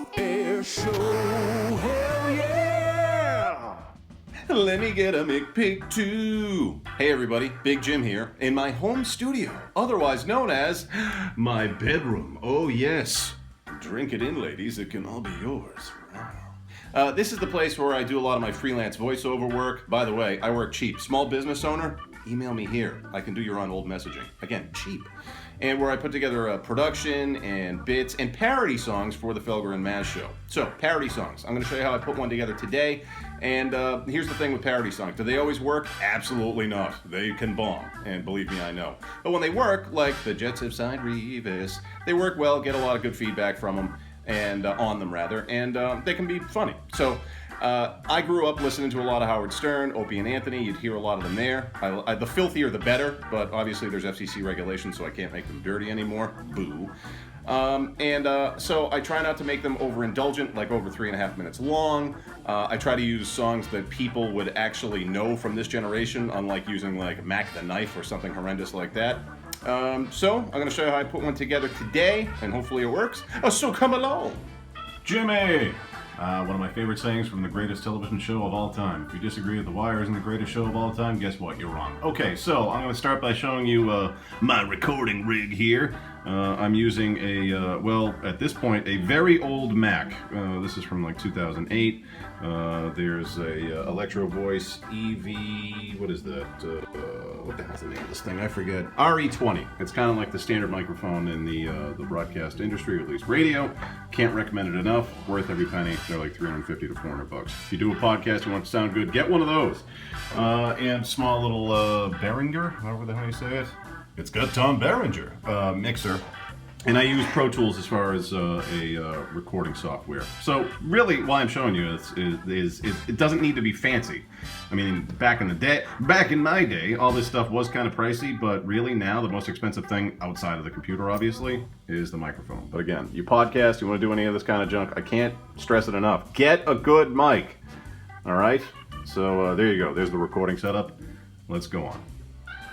off-air show. Hell yeah! Let me get a McPick too. Hey everybody, Big Jim here in my home studio, otherwise known as my bedroom. Oh yes. Drink it in, ladies, it can all be yours. This is the place where I do a lot of my freelance voiceover work. By the way, I work cheap. Small business owner? Email me here. I can do your on old messaging. Again, cheap. And where I put together a production and bits and parody songs for the Felger and Maz show. So, parody songs. I'm going to show you how I put one together today. And here's the thing with parody songs. Do they always work? Absolutely not. They can bomb. And believe me, I know. But when they work, like the Jets have signed Revis, they work well, get a lot of good feedback from them, and on them rather, and they can be funny. So I grew up listening to a lot of Howard Stern, Opie and Anthony. You'd hear a lot of them there. The filthier the better, but obviously there's FCC regulations, so I can't make them dirty anymore. Boo. So I try not to make them overindulgent, like over 3.5 minutes long. I try to use songs that people would actually know from this generation, unlike using like Mac the Knife or something horrendous like that. So I'm going to show you how I put one together today, and hopefully it works. So come along. Jimmy! One of my favorite sayings from the greatest television show of all time. If you disagree that The Wire isn't the greatest show of all time, guess what? You're wrong. Okay, so I'm going to start by showing you my recording rig here. I'm using at this point, a very old Mac. This is from like 2008. There's a Electro Voice EV, what is that? What the hell's the name of this thing? I forget. RE20. It's kind of like the standard microphone in the broadcast industry, or at least radio. Can't recommend it enough. Worth every penny. They're like $350 to $400. If you do a podcast, you want it to sound good, get one of those. And small little Behringer, however the hell you say it. It's got Tom Behringer mixer. And I use Pro Tools as far as a recording software. So really, why I'm showing you is it doesn't need to be fancy. I mean, back in my day, all this stuff was kind of pricey, but really now the most expensive thing outside of the computer, obviously, is the microphone. But again, you podcast, you want to do any of this kind of junk, I can't stress it enough. Get a good mic. All right? So there you go. There's the recording setup. Let's go on.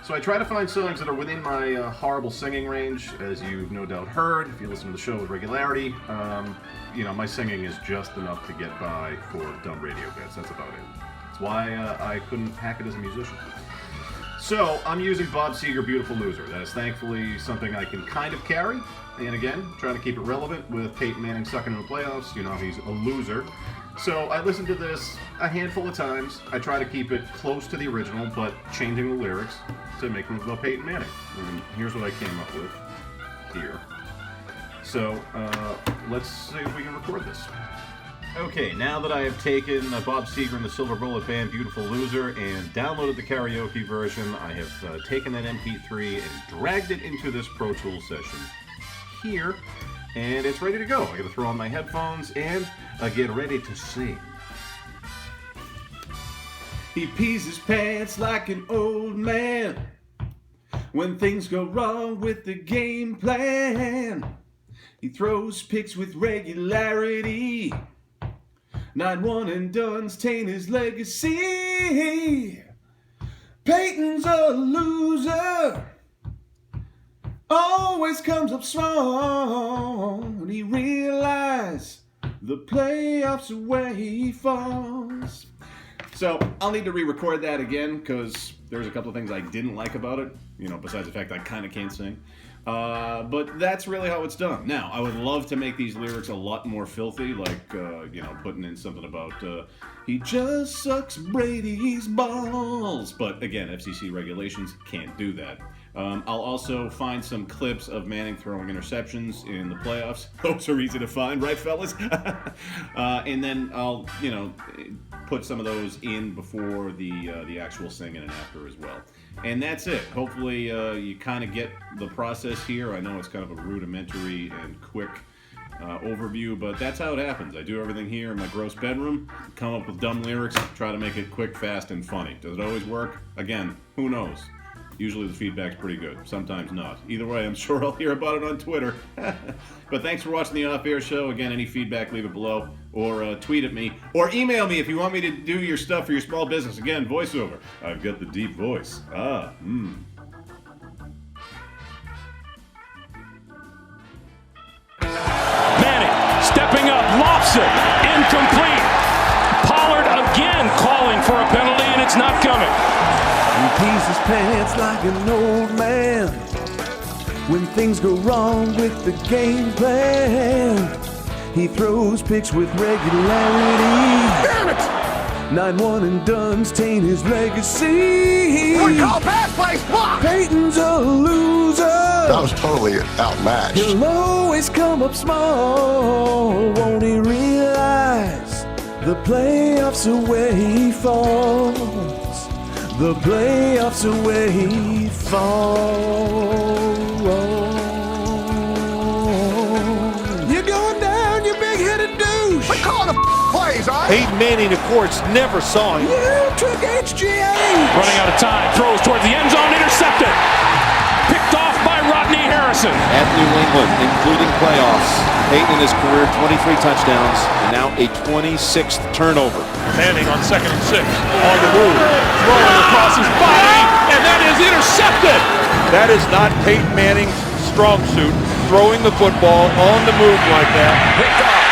So I try to find songs that are within my horrible singing range, as you've no doubt heard if you listen to the show with regularity. My singing is just enough to get by for dumb radio bits. That's about it. That's why I couldn't hack it as a musician. So I'm using Bob Seger, Beautiful Loser. That is thankfully something I can kind of carry. And again, trying to keep it relevant with Peyton Manning sucking in the playoffs. You know, he's a loser. So I listened to this a handful of times. I try to keep it close to the original, but changing the lyrics to make them about Peyton Manning. And here's what I came up with here. So let's see if we can record this. Okay, now that I have taken Bob Seger and the Silver Bullet Band, Beautiful Loser, and downloaded the karaoke version, I have taken that MP3 and dragged it into this Pro Tools session here. And it's ready to go. I gotta throw on my headphones and get ready to sing. He pees his pants like an old man when things go wrong with the game plan. He throws picks with regularity. 9-1 and done's taint his legacy. Peyton's a loser. Always comes up strong when he realizes the playoffs are where he falls. So I'll need to re-record that again because there's a couple of things I didn't like about it, besides the fact I kind of can't sing. But that's really how it's done. Now, I would love to make these lyrics a lot more filthy, like, putting in something about, he just sucks Brady's balls. But again, FCC regulations can't do that. I'll also find some clips of Manning throwing interceptions in the playoffs. Those are easy to find, right, fellas? And then I'll, put some of those in before the actual singing and after as well. And that's it. Hopefully you kind of get the process here. I know it's kind of a rudimentary and quick overview, but that's how it happens. I do everything here in my gross bedroom, come up with dumb lyrics, try to make it quick, fast, and funny. Does it always work? Again, who knows? Usually the feedback's pretty good. Sometimes not. Either way, I'm sure I'll hear about it on Twitter. But thanks for watching the Off-Air Show. Again, any feedback, leave it below. Or tweet at me. Or email me if you want me to do your stuff for your small business. Again, voiceover. I've got the deep voice. Manning stepping up, incomplete. Pollard again calling for a penalty, and it's not coming. He pees his pants like an old man when things go wrong with the game plan. He throws picks with regularity. Damn it! 9-1 and done's taint his legacy. One call pass play, block! Peyton's a loser. That was totally outmatched. He'll always come up small. Won't he realize the playoffs are where he falls? The playoffs are where he falls. You're going down, you big-headed douche. We're calling the plays, all right? Peyton Manning, of course, never saw him. You took HGH. Running out of time, throws towards the end zone, intercepted. Picked off by Rodney Harrison. At New England, including playoffs, Peyton in his career 23 touchdowns, and now a 26th turnover. Manning on 2nd and 6. On the move. Throwing across his body, and that is intercepted. That is not Peyton Manning's strong suit, throwing the football on the move like that. Picked off.